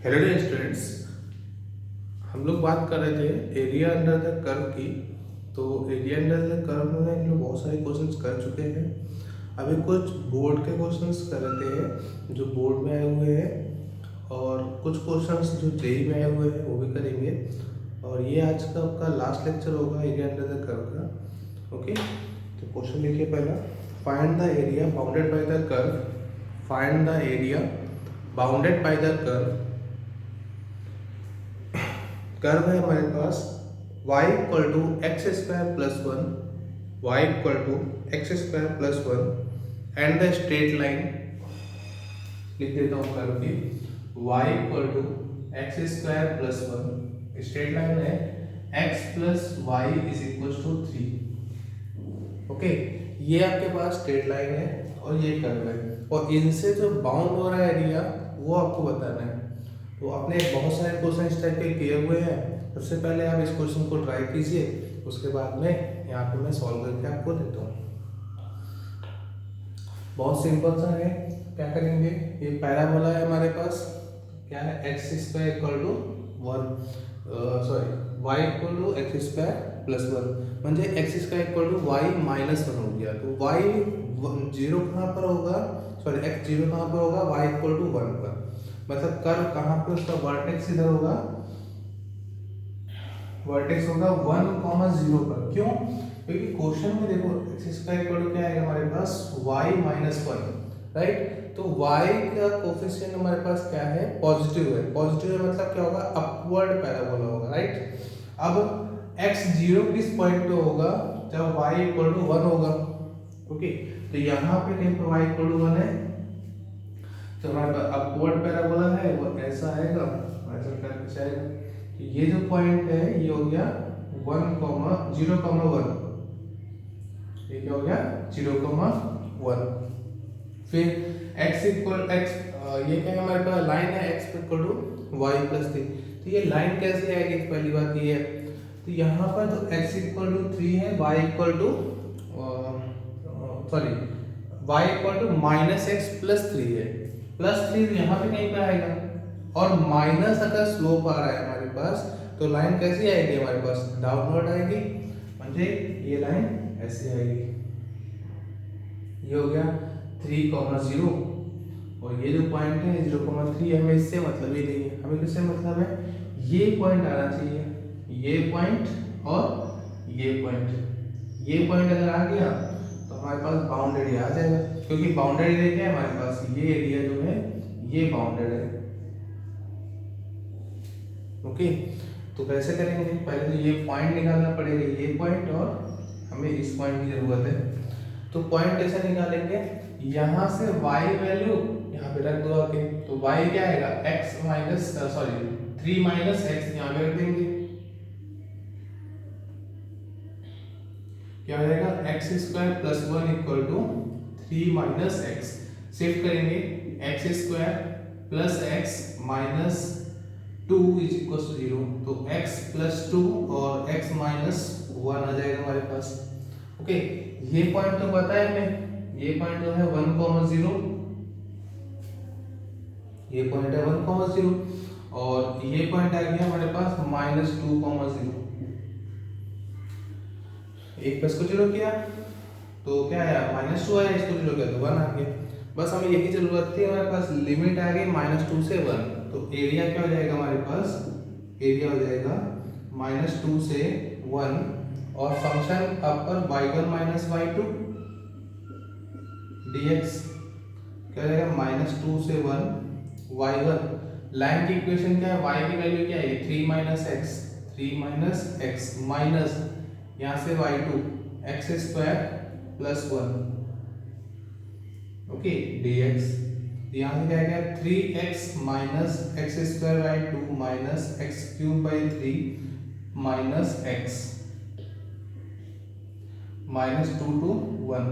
Hello dear students, हम लोग बात कर रहे थे एरिया अंडर द कर्व की। तो एरिया अंडर द कर्व में हम लोग बहुत सारे क्वेश्चंस कर चुके हैं। अभी कुछ बोर्ड के क्वेश्चंस कर रहे हैं जो बोर्ड में आए हुए हैं, और कुछ क्वेश्चंस जो जेई में आए हुए हैं वो भी करेंगे। और ये आज का आपका लास्ट लेक्चर होगा एरिया अंडर द कर्व का। ओके, तो क्वेश्चन देखिए पहला, find the area bounded by the curve. Find the area bounded by the curve. Curve है हमारे पास y equal to x square plus one, y equal to x square plus one and the straight line. लिख देता हूँ curve की, y equal to x square plus one, straight line है x plus Y is equal to three. Okay, ये आपके पास straight line है और ये कर्व है, और इनसे जो बाउंड हो रहा है एरिया वो आपको बताना है। तो आपने बहुत सारे क्वेश्चन इस टाइप के किए हुए हैं। सबसे पहले आप इस क्वेश्चन को ट्राई कीजिए, उसके बाद में यहाँ पे मैं सॉल्व करके आपको देता हूँ। बहुत सिंपल सा है। क्या करेंगे, ये पैराबोला है हमारे पास, क्या है x square equal to one, sorry y equal to x square plus one, म्हणजे x square equal to y minus one हो गया। तो वाई जीरो कहाँ पर होगा, सॉरी एक्स जीरो कहाँ पर होगा, वाई इक्वल टू वन पर। मतलब कर्व कहाँ पे, उसका वर्टेक्स इधर होगा, वर्टेक्स होगा 1,0 पर। क्यों? क्योंकि क्वेश्चन में देखो एक्स स्क्वायर इक्वल टू क्या आएगा हमारे पास, y माइनस वन, राइट। तो y का कोफिशिएंट हमारे पास क्या है, पॉजिटिव है। पॉजिटिव है मतलब क्या होगा, अपवर्ड पैराबोला होगा, राइट। अब x जीरो किस पॉइंट पे होगा, जब y इक्वल टू वन होगा। ओके, तो यहाँ पे कहीं पर y इक्वल टू वन है, तो हमारे पास अपवर्ड पैराबोला है, वो ऐसा आएगा, ऐसा करके जाएगा। तो ये जो पॉइंट है ये हो गया 1,0,1, ये क्या हो गया 0,1। फिर x इक्वल x, ये क्या है हमारे पास लाइन है x equal to y plus three. तो ये लाइन कैसे आएगी, पहली बात ये है। तो यहाँ पर तो x इक्वल टू थ्री है, y equal to sorry y equal to minus x plus three है। प्लस थ्री तो यहाँ पे कहीं पे आएगा, और माइनस अगर स्लोप आ रहा है हमारे पास, तो लाइन कैसी आएगी हमारे पास, डाउनवर्ड आएगी। म्हणजे ये लाइन ऐसे आएगी, ये हो गया 3,0, और ये जो पॉइंट है 0,3, हमें इससे मतलब ही नहीं है। हमें किससे मतलब है, ये पॉइंट आना चाहिए, ये पॉइंट और ये पॉइंट। ये पॉइंट अगर आ गया तो हमारे पास बाउंड एरिया आ जाएगा, क्योंकि बाउंडेड एरिया क्या है हमारे पास, ये एरिया जो है ये बाउंडेड है। ओके, तो कैसे करेंगे, पहले तो ये पॉइंट निकालना पड़ेगा, ये पॉइंट, और हमें इस पॉइंट की जरूरत है। तो पॉइंट कैसे निकालेंगे, यहाँ से y वैल्यू यहाँ पे रख दो आके, तो y क्या आएगा, x minus sorry 3 minus x यहाँ पे रख देंगे, क्या हो जाएगा x square plus one equal to 3 minus x. Shift करेंगे, x square plus x minus two is equal to zero, तो x प्लस टू और x माइनस वन आ जाएगा हमारे पास। ओके, ये पॉइंट तो पता है हमें, ये पॉइंट जो है 1,0, ये पॉइंट है 1,0, और ये पॉइंट आ गया हमारे पास माइनस 2,0। एक प्लस को जीरो किया तो क्या आया, माइनस टू आया, इसको जीरो किया तो वन आ गया। बस हमें यही जरूरत थी, हमारे पास लिमिट आ गई माइनस टू से वन। तो एरिया क्या हो जाएगा हमारे पास, एरिया हो जाएगा माइनस टू से वन, और फंक्शन अपर y1 माइनस y2 dx क्या हो जाएगा, माइनस टू से वन y1। लाइन की इक्वेशन क्या है, y की वैल्यू क्या है 3 minus x, 3 minus x minus यहाँ से y2 x square plus one, okay dx। यहाँ से क्या आएगा 3x minus x square by two minus x cube by three minus x, minus two two one.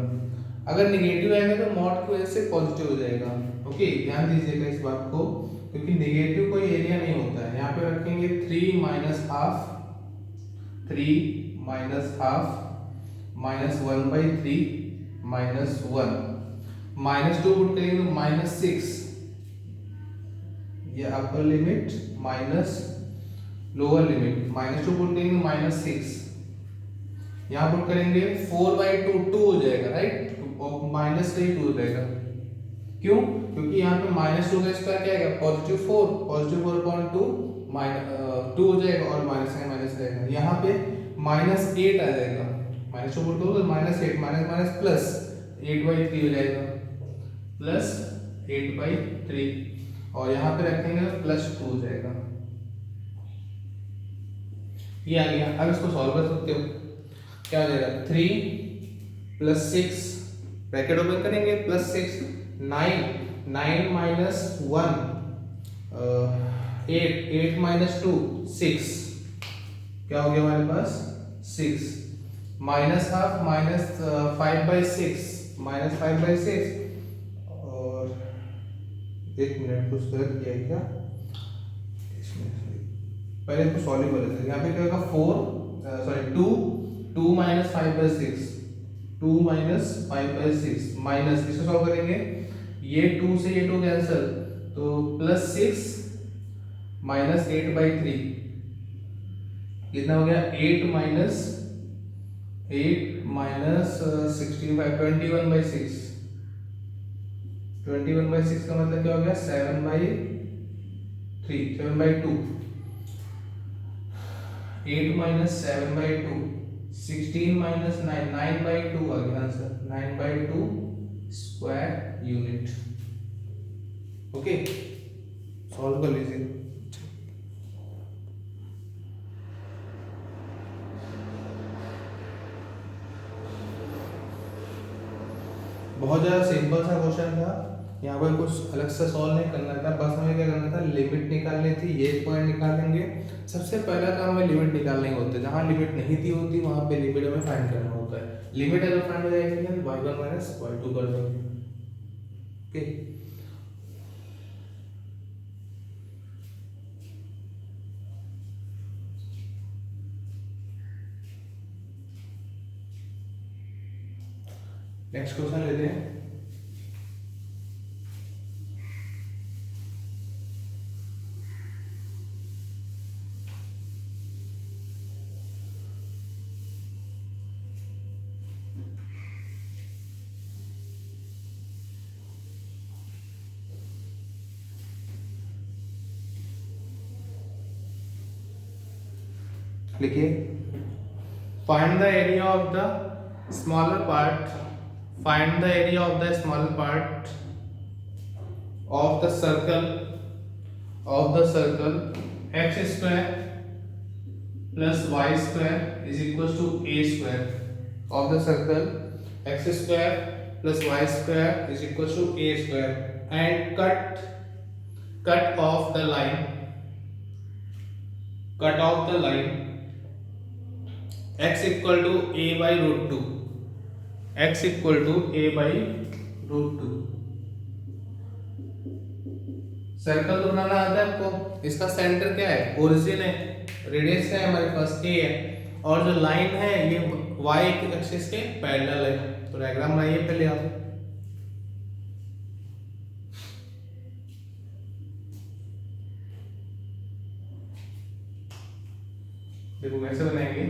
अगर निगेटिव आएगा तो मॉड की वजह से पॉजिटिव हो जाएगा। ओके, ध्यान दीजिएगा इस बात को, क्योंकि निगेटिव कोई एरिया नहीं होता है। यहाँ पे रखेंगे 3 minus half, 3 minus half minus one by three minus one, minus two put करेंगे तो माइनस सिक्स, ये upper limit minus lower limit, -2 put करेंगे -6, यहाँ पुट करेंगे 4/2 2 हो जाएगा राइट, और माइनस से 2 हो जाएगा। क्यों? क्योंकि यहाँ पे -2 का स्क्वायर क्या आएगा +4, +4/2 2 हो जाएगा और माइनस का माइनस रहेगा। यहाँ पे -8 आ जाएगा, -2 पुट करो तो -8 माइनस प्लस 8/3 हो जाएगा, प्लस 8/3 और यहाँ पे रखेंगे तो +2 हो जाएगा। ये आ गया। अब इसको सॉल्व कर सकते हो, क्या हो जाएगा 3 + 6 ब्रैकेट ओपन करेंगे +6 9 माइनस 1 8 - 2 6, क्या हो गया हमारे पास 6, माइनस हाफ -5/6 -5/6 और 1 मिनट कुछ गलत किया क्या इसमें, पहले इसको सॉल्व कर लेते हैं। यहाँ पे क्या होगा 2 - 5/6 2 - 5/6 माइनस, इसको सॉल्व करेंगे ये 2 से ये 2 कैंसिल तो +6 - 8/3 कितना हो गया 8 - 65 21/6 21/6 का मतलब क्या हो गया 7/3 7/2 8 - 7/2 16 - 9 9/2 आ गया answer 9/2 square unit. Okay solve कर लीजिए। बहुत ज़्यादा सिंपल सा क्वेश्चन था, यहाँ पर कुछ अलग से सॉल्व नहीं करना था, बस हमें क्या करना था लिमिट निकालनी थी, ये पॉइंट निकालेंगे। सबसे पहला काम हमें लिमिट निकालने होता है, जहाँ लिमिट नहीं दी होती वहाँ पे लिमिट हमें फाइंड करना होता है। लिमिट अगर फाइंड हो जाएगी तो y1 - y2 कर देंगे। ओके नेक्स्ट क्वेश्चन लेते हैं। लिखिए find the area of the smaller part, find the area of the smaller part of the circle x² + y² is equals to a² of the circle x² + y² is equals to a² and cut off the line x equal to a/√2 x equal to a/√2। Circle तो बनाना आता है आपको, इसका centre क्या है origin है, radius क्या है हमारे पास a है और जो लाइन है ये y एक्सिस के पैरेलल है। तो डायग्राम बनाइए पहले आप। देखो कैसे बनाएंगे,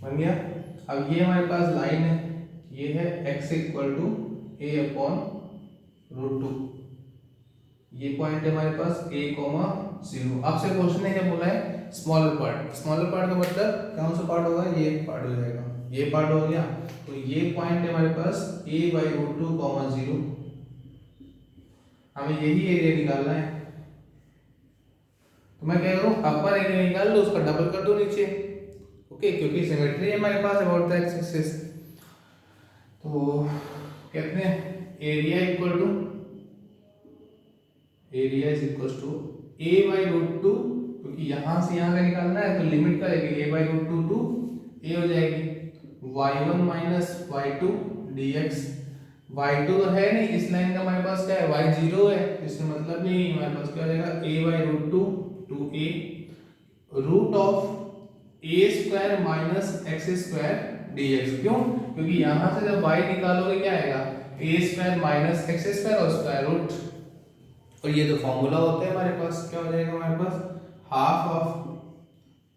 बन गया। अब ये हमारे पास लाइन है, ये है x इक्वल टू a/√2, ये पॉइंट है हमारे पास a, 0। आपसे क्वेश्चन ने क्या बोला है स्मॉलर पार्ट, स्मॉलर पार्ट का मतलब कौन सा पार्ट होगा, ये पार्ट हो जाएगा, ये पार्ट हो गया। तो ये पॉइंट है हमारे पास a/√2, 0, हमें यही एरिया निकालना है। तो मैं क्या करूं अपर एरिया निकाल लो, उसका डबल कर दो नीचे। ओके क्योंकि सिमेट्री है हमारे पास अबाउट द एक्स एक्सिस। तो कहते हैं area is equal to a/√2, क्योंकि यहां से यहां का निकालना है तो लिमिट क्या रहेगी a/√2 टू a हो जाएगी y1 - y2 dx। y2 तो है नहीं, इस लाइन का हमारे पास क्या है y0 है, इसका मतलब नहीं हमारे पास क्या हो जाएगा a/√2 2a root of a square minus x square dx। क्यों? क्योंकि यहां से जब y निकालोगे क्या आएगा, ए स्क्वायर माइनस एक्स स्क्वायर और स्क्वायर रूट, और ये तो फॉर्मूला होता है हमारे पास, क्या हो जाएगा हमारे पास, half of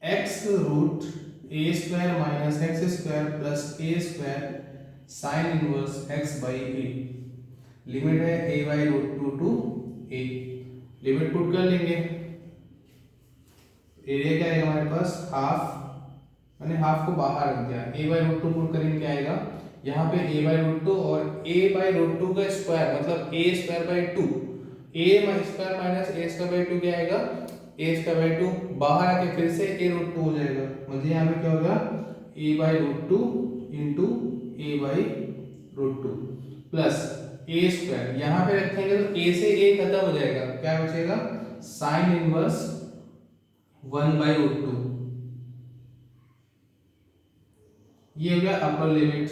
x root a square minus x square plus a square sine inverse x by a. Limit है a by root two to a, limit put कर लेंगे, एरिया क्या आएगा हमारे पास, हाफ, मैंने हाफ को बाहर रख दिया, a by root two put करेंगे क्या आएगा, यहाँ पे a बाई रूट टू और a बाई रूट टू का स्क्वायर मतलब a square by two, a square minus a square by two क्या आएगा, a स्क्वायर बाई टू, बाहर आके फिर से a रूट टू हो जाएगा, मतलब यहाँ पे क्या होगा a by root two into a by root two plus a square, यहाँ पे रखेंगे तो a से a खत्म हो जाएगा, क्या बचेगा, sine inverse 1 by root two, ये हो गया अपर लिमिट।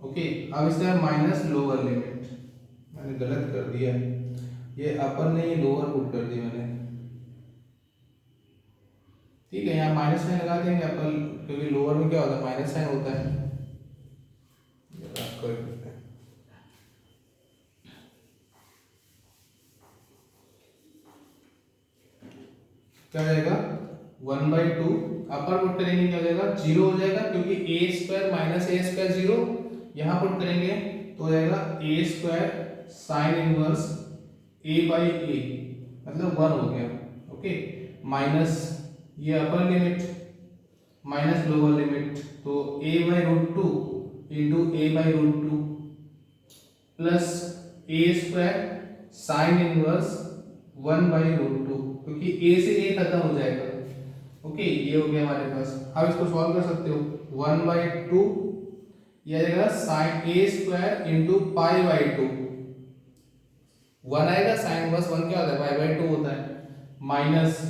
ओके, अब इसका माइनस लोअर लिमिट, मैंने गलत कर दिया, ये अपर नहीं लोअर पुट कर दिया मैंने, ठीक है, यहाँ माइनस साइन लगा देंगे अपर, क्योंकि लोअर में क्या होता है माइनस साइन होता है, कर देते हैं। क्या हो जाएगा 1 बाई टू, अपर पुट करेंगे क्या हो जाएगा, जीरो हो जाएगा, क्योंकि a square minus a square zero, यहाँ पुट करेंगे तो हो जाएगा a square sine inverse a by a, मतलब 1 हो गया। ओके, माइनस ये upper limit minus lower limit, तो a by root two into a by root two plus a square sine inverse 1 by root two, क्योंकि a से a खत्म हो जाएगा। ओके, ये हो गया हमारे पास, अब इसको सॉल्व कर सकते हो, 1 बाई टू ये आएगा sine a square into pi by two, 1 आएगा, साइन इनवर्स 1 क्या होता है, पाई बाई टू होता है, minus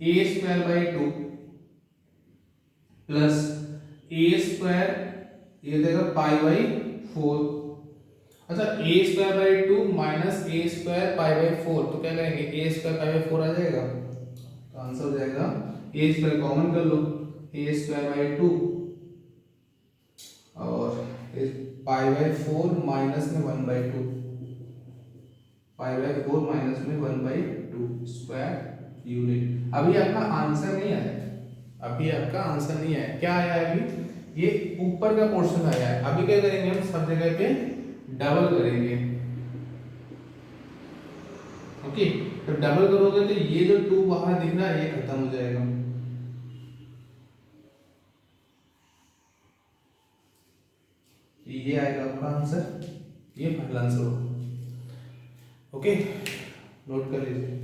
a square by two plus a square ये देगा पाई बाई फोर। अच्छा, a square by two minus a square pi by four, तो क्या करेंगे, a square pi by four आ जाएगा, तो आंसर हो जाएगा ए स्क्वायर कॉमन कर लो, ए स्क्वायर बाई टू और पाई बाई फोर माइनस में 1 by two, pi by four minus में 1 बाई टू स्क्वायर यूनिट। अभी आपका आंसर नहीं आया, अभी आपका आंसर नहीं आया, क्या आया अभी, ये ऊपर का पोर्शन आया है। अभी क्या करेंगे हम, सब जगह पे डबल करेंगे। ओके, तो डबल करोगे तो ये जो 2 बाहर दिख रहा है ये खत्म हो जाएगा, ये आएगा आपका आंसर, ये फाइनल आंसर होगा। ओके, नोट कर लीजिए।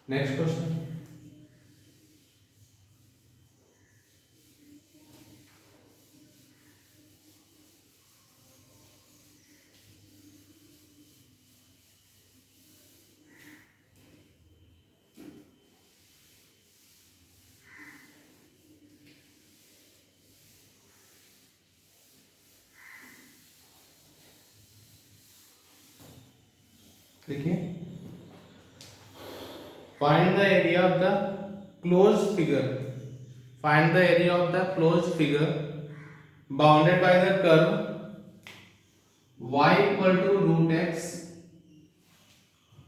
नेक्स्ट क्वेश्चन, देखिए, find the area of the closed figure, find the area of the closed figure bounded by the curve y equal to root x,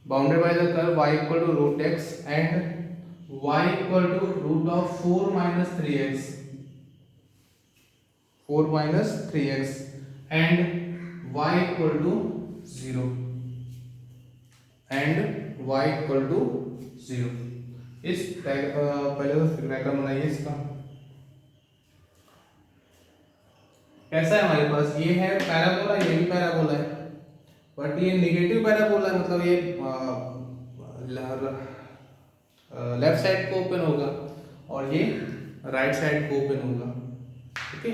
bounded by the curve y equal to root x and y equal to root of 4 minus 3x, 4 minus 3x and y equal to 0 and y equal to 0। इस पहले तो diagram बनाइए इसका। कैसा है हमारे पास, ये है पैराबोला, ये भी पैराबोला है, बट ये नेगेटिव पैराबोला है, मतलब ये लेफ्ट साइड को ओपन होगा और ये राइट साइड को ओपन होगा। ओके,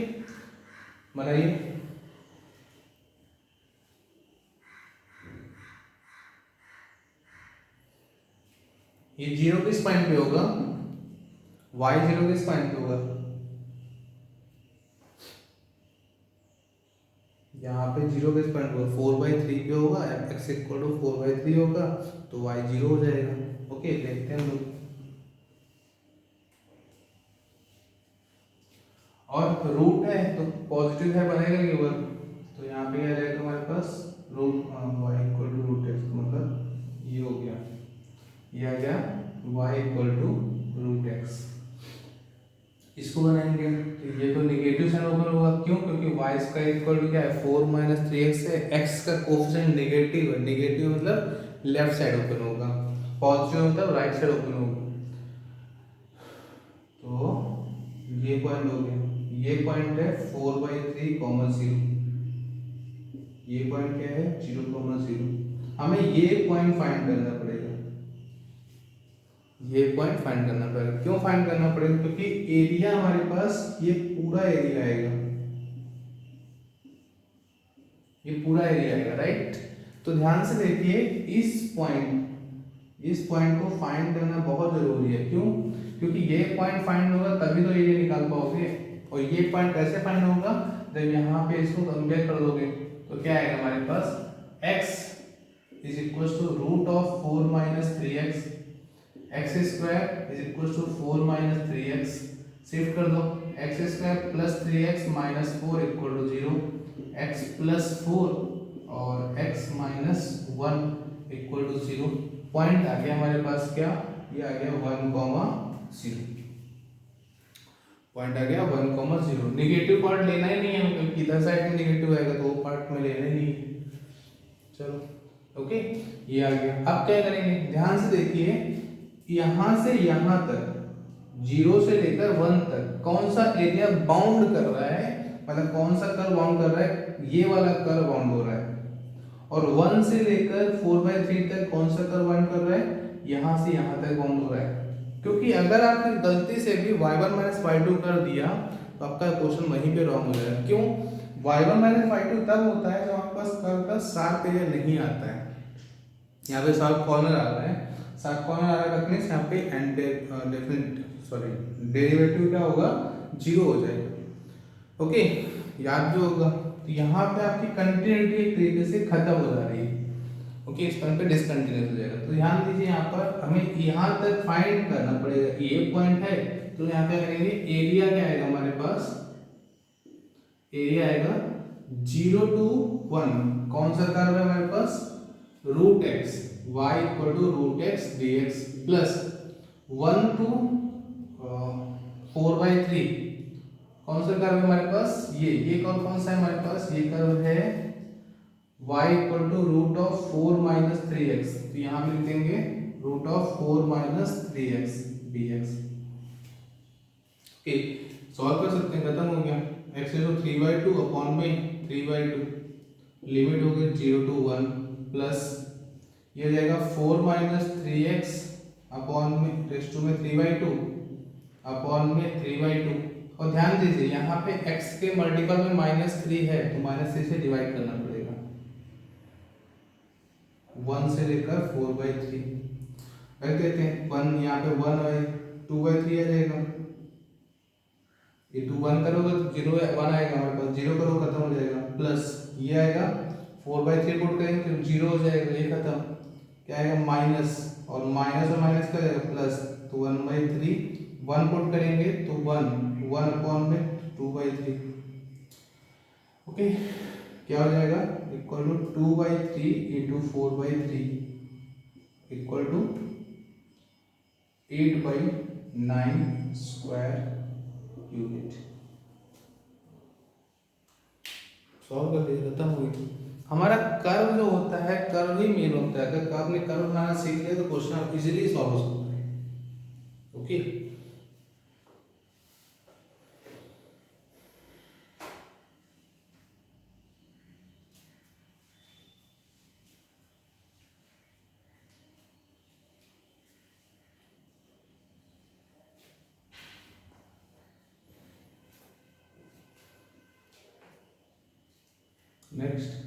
बनाइए। ये 0 किस पॉइंट पे होगा, y 0 किस पॉइंट पे होगा, यहाँ पे 0 किस पॉइंट पे होगा, 4/3 पे होगा, x इक्वल टू 4/3 होगा, तो y 0 हो जाएगा। ओके, देखते हैं हम लोग। और रूट है तो पॉजिटिव है, बनेगा केवल, तो यहाँ पे क्या जाएगा हमारे पास, root y equal to root x, मतलब ये हो गया, ये आ गया y equal to root x। इसको बनाएंगे तो ये तो नेगेटिव साइन ओपन होगा, क्यों, क्योंकि y स्क्वायर इक्वल टू क्या है, 4 - 3x है, x का कोफिशिएंट नेगेटिव है, नेगेटिव मतलब लेफ्ट साइड ओपन होगा, पॉजिटिव मतलब राइट साइड ओपन होगा। तो ये पॉइंट हो गया, ये पॉइंट है 4/3, 0। ये पॉइंट क्या है, 0,0। हमें ये पॉइंट फाइंड करना पड़ेगा, ये पॉइंट फाइंड करना पड़ेगा। क्यों फाइंड करना पड़ेगा, क्योंकि एरिया हमारे पास ये पूरा एरिया आएगा, ये पूरा एरिया आएगा, राइट। तो ध्यान से देखिए, इस पॉइंट को फाइंड करना बहुत जरूरी है। क्यों, क्योंकि ये पॉइंट फाइंड होगा तभी तो एरिया निकाल पाओगे, और ये पॉइंट कैसे फाइंड होगा, जब यहाँ पे इसको कंपेयर कर दोगे तो क्या आएगा हमारे पास, x is equal to root of 4 - 3x, x square is equal to 4 - 3x, shift कर दो, x square plus 3x minus 4 equal to 0, x plus 4 और x minus 1 equal to 0। Point आ गया हमारे पास क्या, ये आ गया 1,0, पॉइंट आ गया 1,0। नेगेटिव पार्ट लेना ही नहीं है, क्योंकि इधर साइड में नेगेटिव आएगा तो वो पार्ट में लेना ही नहीं है। चलो ओके, ये आ गया। अब क्या करेंगे, ध्यान से देखिए, यहां से यहां तक 0 से लेकर 1 तक कौन सा एरिया बाउंड कर रहा है, मतलब कौन सा कर्व बाउंड कर रहा है, ये वाला कर्व बाउंड हो रहा है। और 1 से लेकर 4/3 तक कौन सा कर्व बाउंड कर रहा है, यहां से यहां तक बाउंड हो रहा है। क्योंकि अगर आपने गलती से भी y1 - y2 कर दिया तो आपका क्वेश्चन वहीं पे रॉन्ग हो जाएगा। क्यों, y1 - y2 तब होता है जब आपके पास कर्व का शार्प एरिया नहीं आता है। यहाँ पे शार्प कॉर्नर आ रहा है, शार्प कॉर्नर आ रहा है, यहाँ पे डेरिवेटिव क्या होगा, 0 हो जाएगा। ओके, याद भी होगा। तो यहाँ पे आपकी कंटिन्यूटी एक तरीके से खत्म हो जा रही है। ओके, इस पॉइंट पे डिसकंटिन्यूस हो जाएगा। तो ध्यान दीजिए, यहाँ पर हमें यहाँ तक फाइंड करना पड़ेगा, ये पॉइंट है तो यहाँ पे करेंगे, एरिया क्या आएगा हमारे पास, एरिया आएगा 0 to 1, कौन सा कर्व है हमारे पास, root x, y equal to root x dx plus 1 to 4/3, कौन सा कर्व है हमारे पास, ये कर्व कौन सा है हमारे पास, ये कर्व है y equal to root of 4 - 3x, तो यहाँ पे लिख देंगे root of 4 - 3x dx। Okay, solve कर सकते हैं, खत्म हो गया। x इज 3/2 अपॉन में 3/2, लिमिट हो गई 0 to 1 प्लस ये हो जाएगा 4 - 3x अपॉन में रेस्ट टू में 3/2 अपॉन में 3/2। और ध्यान दीजिए, यहाँ पे x के मल्टीपल में -3 है तो -3 से डिवाइड करना पड़ेगा, 1 से लेकर 4/3 रख देते हैं। 1 यहाँ पे 1 है, 2/3 आ जाएगा, ये 2 1 करोगे तो 0 1 आएगा हमारे पास, 0 करो खत्म हो जाएगा, प्लस ये आएगा 4/3 पुट करेंगे तो 0 हो जाएगा, ये खत्म, क्या आएगा माइनस, और माइनस क्या जाएगा प्लस, तो 1/3, 1 पुट करेंगे तो 1 अपॉन में 2/3। ओके, क्या हो जाएगा, equal to 2/3 into 4/3 equal to 8/9 square unit. Solve कर दिया, खत्म हो गई। हमारा कर्व जो होता है कर्व ही मेन होता है। अगर आपने कर्व बनाना सीख लिया तो क्वेश्चन इजीली सॉल्व हो सकता है। Okay, next.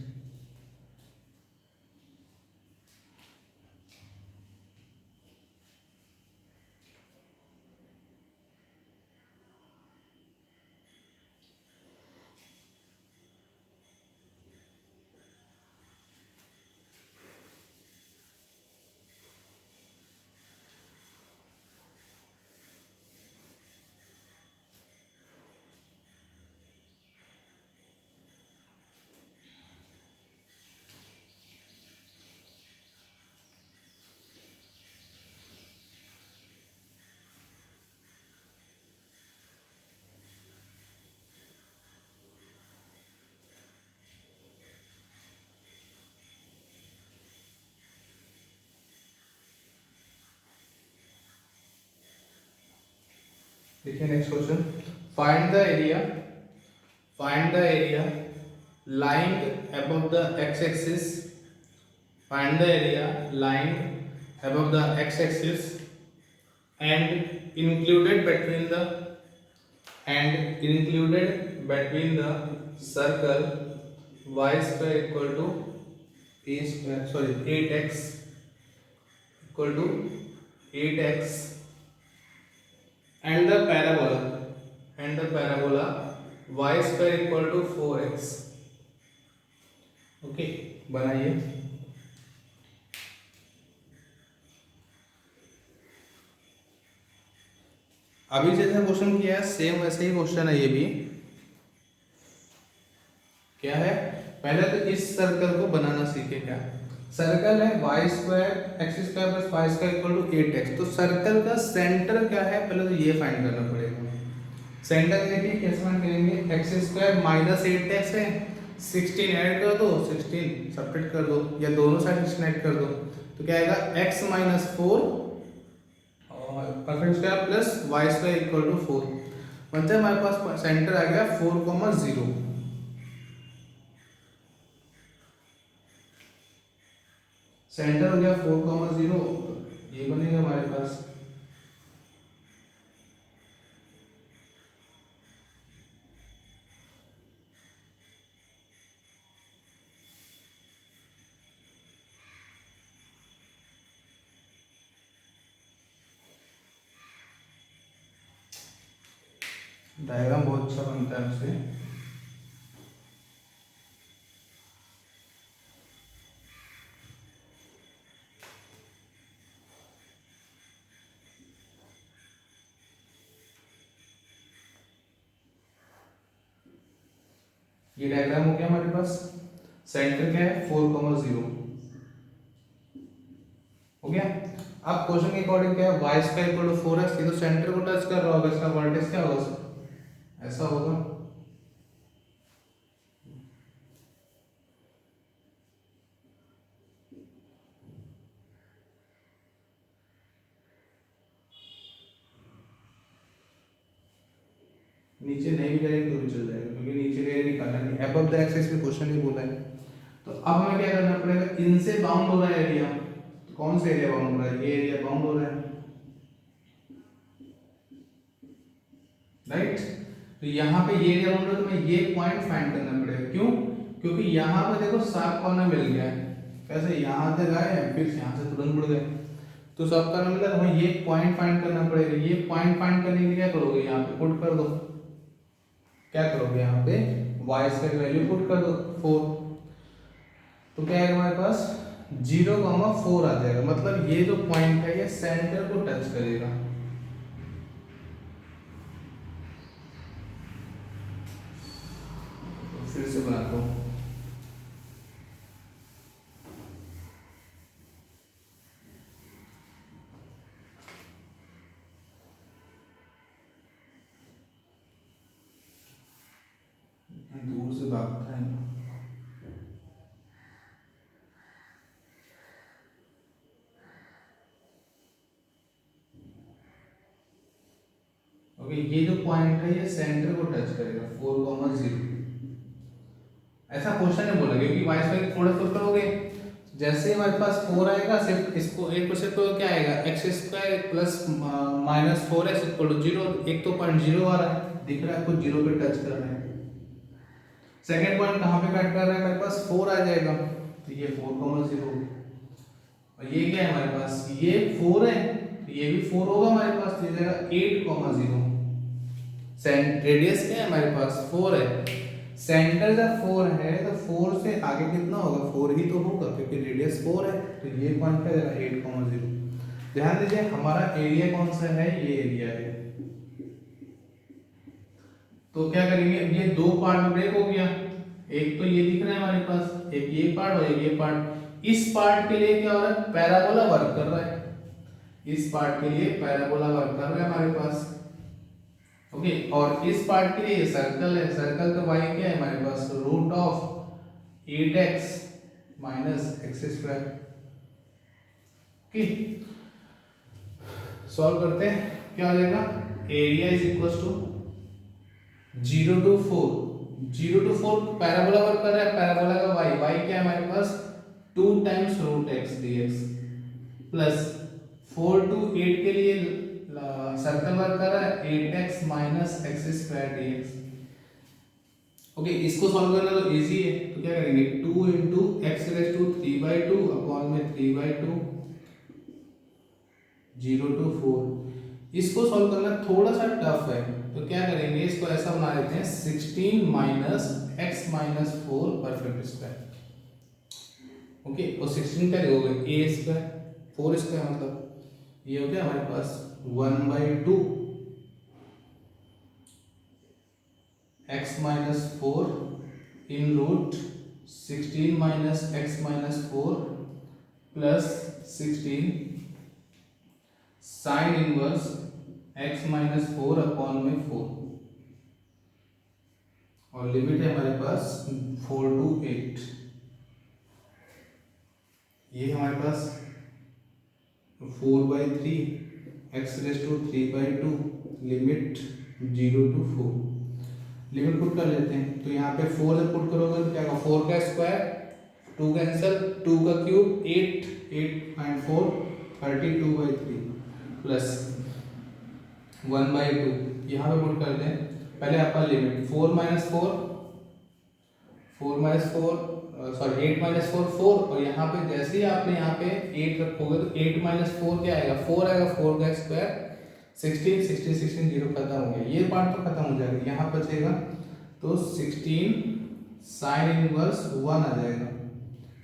देखिए next question, find the area, find the area lying above the x-axis, find the area lying above the x-axis and included between the circle y square equal to a square, sorry 8x equal to 8x and the parabola y square equal to 4x। Okay, बनाइए। अभी जैसा question किया है same वैसे ही question है ये भी। क्या है, पहले तो इस सर्कल को बनाना सीखे। क्या सर्कल है, y square x square plus y square equal to 8x। तो सर्कल का सेंटर क्या है पहले तो ये फाइंड करना पड़ेगा। सेंटर देखिए कैसे फाइंड करेंगे, एक्स स्क्वायर माइनस 8x है, 16 ऐड कर दो, 16 सब्ट्रैक्ट कर दो या दोनों साइड 16 ऐड कर दो तो क्या आएगा x माइनस 4 और perfect square plus y square equal to 4। मतलब हमारे पास सेंटर आ गया 4,0। सेंटर हो गया 4,0, ये बनेगा हमारे पास। डायग्राम बहुत अच्छा बनता है उससे। ये डायग्राम हो गया हमारे पास। सेंटर क्या है 4,0 हो गया। अब क्वेश्चन के अकॉर्डिंग क्या है, y square equal to 4x, ये तो सेंटर को टच कर रहा होगा, इसका वर्टेक्स क्या होगा, ऐसा होगा। नीचे नहीं भी करेंगे तो भी चल जाएगा क्योंकि नीचे का एरिया निकालना नहीं, अबव द एक्सिस में क्वेश्चन ही बोला है। तो अब हमें क्या करना पड़ेगा, इनसे बाउंड हो रहा है एरिया, तो कौन सा एरिया बाउंड हो रहा है, ये एरिया बाउंड हो रहा है, राइट। तो यहाँ पे ये एरिया बाउंड है तो मैं ये पॉइंट फाइंड करना पड़ेगा। क्यों, क्योंकि यहाँ पे देखो साफ कॉर्नर मिल गया है, कैसे यहाँ तक आए फिर यहाँ से तुरंत मुड़ गए, तो सब कॉर्नर मिला, हमें ये पॉइंट फाइंड करना पड़ेगा। ये पॉइंट फाइंड करने के लिए क्या करोगे, यहाँ पे पुट कर दो, क्या करोगे यहाँ पे y स्क्वायर वैल्यू पुट कर दो 4, तो क्या आएगा हमारे पास 0,4 आ जाएगा। मतलब ये जो पॉइंट है ये सेंटर को टच करेगा। तो फिर से बनाता हूँ, दूर से भागता है। ओके, ये जो पॉइंट है ये सेंटर को टच करेगा 4,0। ऐसा क्वेश्चन है बोला, क्योंकि y स्क्वायर थोड़ा फोर करोगे, जैसे ही हमारे पास 4 आएगा सिर्फ इसको एक पर शिफ्ट करोगे, क्या आएगा x square plus minus 4x equal to 0। एक तो पॉइंट 0 आ रहा है, दिख रहा है आपको, 0 पे टच कर रहा है। सेकंड पॉइंट कहाँ पे कट कर रहा है, मेरे पास 4 आ जाएगा, तो ये 4,0। और ये क्या है हमारे पास, ये 4 है, तो ये भी 4 होगा हमारे पास, तो ये जाएगा 8,0। रेडियस क्या है हमारे पास 4 है, सेंटर जब 4 है तो 4 से आगे कितना होगा, 4 ही तो होगा, क्योंकि रेडियस 4 है, तो ये पॉइंट क्या जाएगा 8,0। ध्यान दीजिए हमारा एरिया कौन सा है, ये एरिया है। तो क्या करेंगे, ये दो पार्ट में ब्रेक हो गया, एक तो ये दिख रहा है हमारे पास, एक ये पार्ट और एक ये पार्ट। इस पार्ट के लिए क्या हो रहा है, पैराबोला वर्क कर रहा है, इस पार्ट के लिए पैराबोला वर्क कर रहा है हमारे पास। ओके, और इस पार्ट के लिए सर्कल है, सर्कल का y क्या है हमारे पास, root of 8x minus x square. Okay, solve करते हैं, क्या हो जाएगा, area is equal to 0 to 4, 0 to 4 parabola work कर रहा है, पैराबोला का y क्या है हमारे पास 2 times root x dx, plus 4 to 8 के लिए सर्कल वर्क कर रहा है 8x minus x square dx। Okay, इसको सॉल्व करना तो इजी है, तो क्या करेंगे 2 into x raise to 3/2 upon में 3/2, 0 to 4। इसको सॉल्व करना थोड़ा सा टफ है, तो क्या करेंगे, इसको ऐसा बना लेते हैं 16 minus x minus 4 perfect square. Okay, और 16 क्या लिखोगे ए स्क्वायर, 4 स्क्वायर मतलब ये हो गया हमारे पास 1/2 x minus 4 in root 16 minus x minus 4 plus 16 sine inverse x minus 4 upon में 4, और लिमिट है हमारे पास 4 to 8। ये हमारे पास 4/3 x raise to 3/2 limit 0 to 4। Limit put कर लेते हैं, तो यहाँ पे 4 से पुट करोगे तो क्या होगा, 4 का स्क्वायर 2 कैंसिल, 2 का क्यूब 8, 8.4 32/3 प्लस 1/2, यहाँ पे पुट कर दें, पहले आपका लिमिट 4 माइनस 4 सॉरी 8 माइनस 4 4, और यहाँ पे जैसे ही आपने यहाँ पे 8 रखोगे तो 8 माइनस 4 क्या आएगा, 4 आएगा, 4 का स्क्वायर 16 16 16 0 खत्म हो गया, ये पार्ट तो खत्म हो जाएगा, यहाँ बचेगा तो 16 साइन इनवर्स 1 आ जाएगा।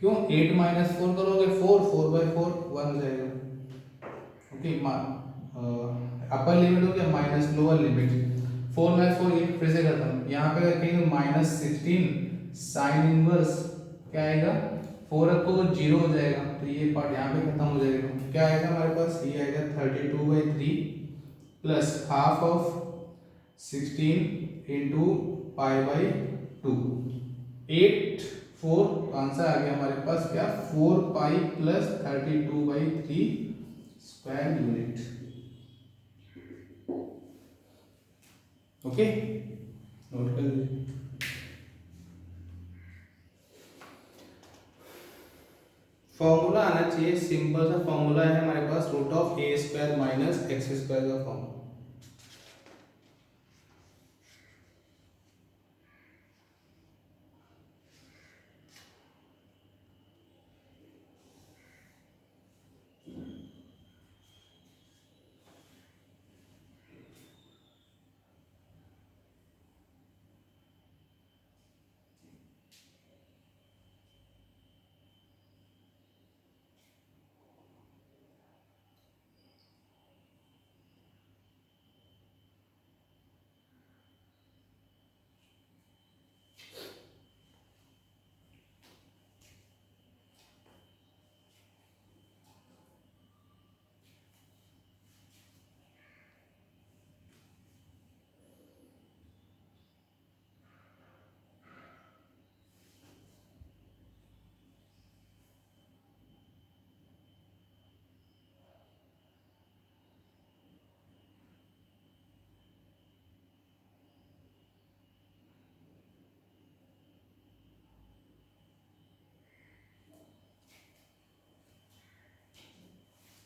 क्यों, 8 माइनस 4 करोगे 4, 4/4 1 हो जाएगा। ओके, अपर लिमिट हो गया माइनस लोअर लिमिट, 4 माइनस 4 ये फिर से खत्म, यहाँ पे रखेंगे माइनस 16 साइन इनवर्स क्या आएगा, 4 रखोगे 0 हो जाएगा, तो ये पार्ट यहाँ पे खत्म हो जाएगा। क्या आएगा हमारे पास, ये आएगा 32/3 plus half of 16 into π/2, 8 4 answer आ गया हमारे पास क्या, 4 π plus 32/3 square unit. Okay, note कर लीजिए। फॉर्मूला आना चाहिए, सिंपल सा फॉर्मूला है हमारे पास, root of a square minus x square का फॉर्मूला।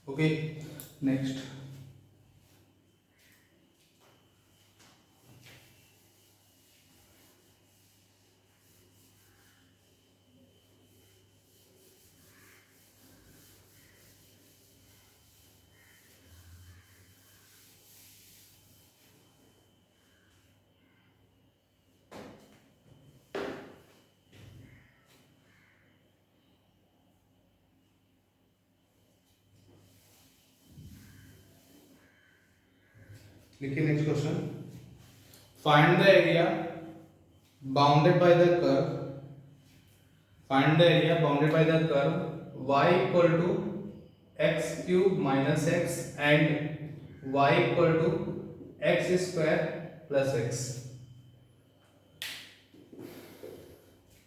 Okay, next. लिखिए next question. Find the area bounded by the curve, find the area bounded by the curve y equal to x cube minus x and y equal to x square plus x.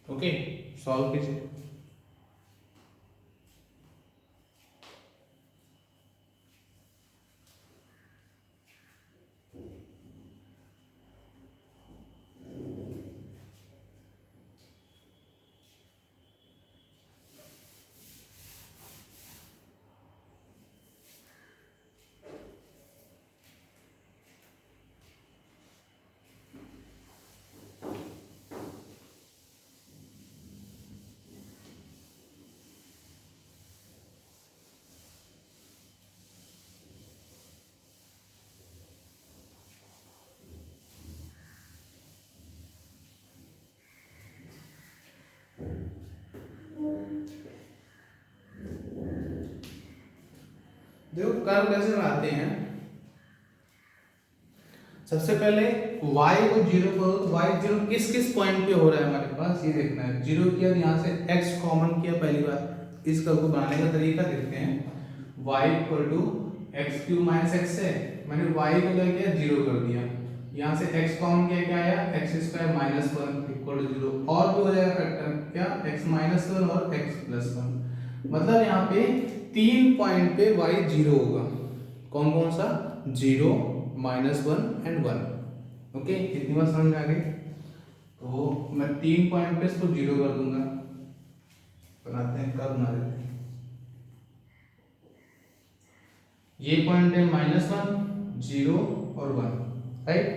Okay, solve कीजिए। देखो curve कैसे बनाते हैं। सबसे पहले y को zero करो तो y जीरो किस किस पॉइंट पे हो रहा है हमारे पास ये देखना है। जीरो किया तो यहाँ से x कॉमन किया पहली बार। इस कर्व को बनाने का तरीका देखते हैं। y equal to x cube minus x है, मैंने y को क्या किया जीरो कर दिया। यहाँ से x कॉमन किया, क्या आया x square minus one equal to zero. और भी हो जाएगा फैक्टर क्या x माइनस वन और x प्लस वन। मतलब यहाँ पे 3 पॉइंट पे y जीरो होगा। कौन कौन सा? Zero, minus one and one. Okay, इतनी बात समझ में आ गई। तो मैं 3 पॉइंट पे इसको जीरो कर दूंगा। बनाते हैं, कर्व बना देते हैं। ये पॉइंट है माइनस वन, जीरो और वन, राइट।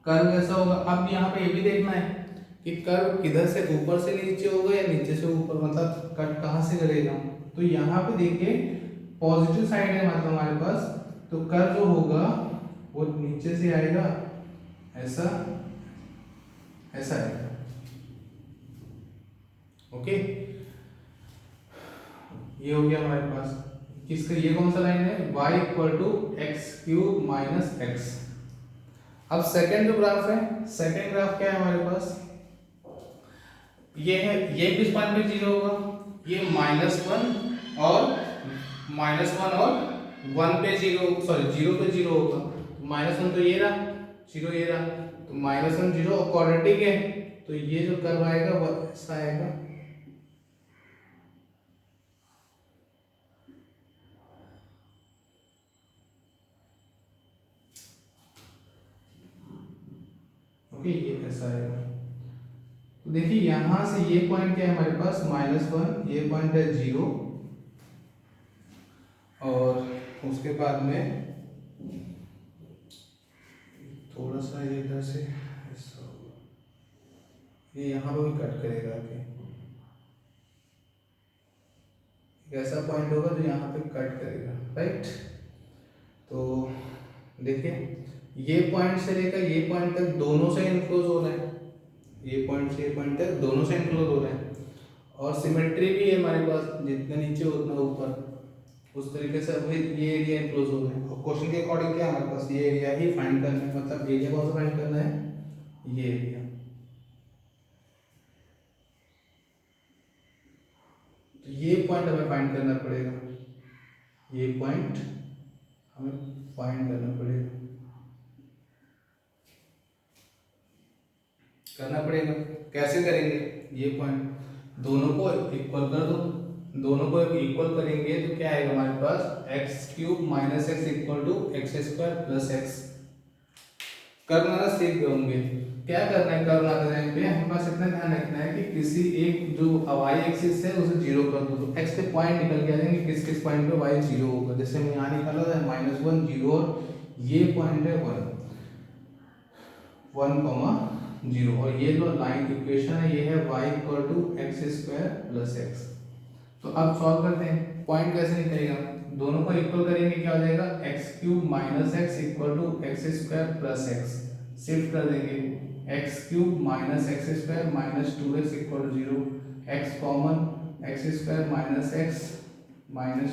कर्व कैसा होगा? अब यहाँ पे ये भी देखना है कि कर्व किधर से, ऊपर से नीचे होगा या नीचे से ऊपर, मतलब कट कहाँ से करेगा। तो यहाँ पे देखिए पॉजिटिव साइड है मतलब हमारे पास, तो कर्व जो होगा वो नीचे से आएगा, ऐसा ऐसा आएगा। ओके, ये हो गया हमारे पास। किसका, ये कौन सा लाइन है? y equal to x cube minus x. अब सेकेंड जो ग्राफ है, सेकेंड ग्राफ क्या है हमारे पास? ये है, ये किस पॉइंट पे जीरो होगा? ये माइनस वन और वन पे जीरो, सॉरी जीरो पे जीरो होगा। माइनस वन तो ये रहा, जीरो ये रहा, तो माइनस वन जीरो और क्वाड्रेटिक है, तो ये जो कर्व आएगा वो ऐसा आएगा। ओके, ये ऐसा आएगा। तो देखिए यहां से ये पॉइंट क्या है हमारे पास? माइनस वन, ये पॉइंट है जीरो, और उसके बाद में थोड़ा सा ये इधर से ऐसा होगा, ये यहाँ पे भी कट करेगा आके। ऐसा पॉइंट होगा जो यहाँ पे कट करेगा, राइट। तो देखिए ये पॉइंट से लेकर ये पॉइंट तक दोनों से इनक्लोज हो रहा है। ये पॉइंट से ये पॉइंट तक दोनों से इनक्लोज हो रहा है, और सिमेट्री भी है हमारे पास, जितना नीचे उतना ऊपर, उस तरीके से ये एरिया इनक्लोज हो रहा है। और क्वेश्चन के अकॉर्डिंग क्या हमारे पास ये एरिया ही फाइंड करना है, मतलब एरिया कौन सा फाइंड करना है? ये एरिया। तो ये पॉइंट हमें फाइंड करना पड़ेगा, ये पॉइंट हमें फाइंड करना पड़ेगा, कैसे करेंगे? ये पॉइंट दोनों को इक्वल कर दो, दोनों को इक्वल करेंगे तो क्या आएगा हमारे पास? X cube minus x equal to x square plus x. Curve बनाना सीख गए होंगे। क्या करना है कर्व बनाते टाइम पे हमारे पास इतना ध्यान रखना है कि किसी एक जो y एक्सिस है उसे जीरो कर दो, तो x के पॉइंट निकल के आ जाएंगे, किस किस पॉइंट पे y जीरो होगा। जैसे मैं यहाँ निकाला था -1 0 और ये पॉइंट है 1,0 और ये जो लाइन इक्वेशन है ये है y equal to x square plus x. तो अब सॉल्व करते हैं, पॉइंट कैसे निकलेगा, दोनों को इक्वल करेंगे क्या हो जाएगा, x cube minus x equal to x square plus x. Shift कर देंगे, x cube minus x square minus 2x equal to 0, x common, x square minus x minus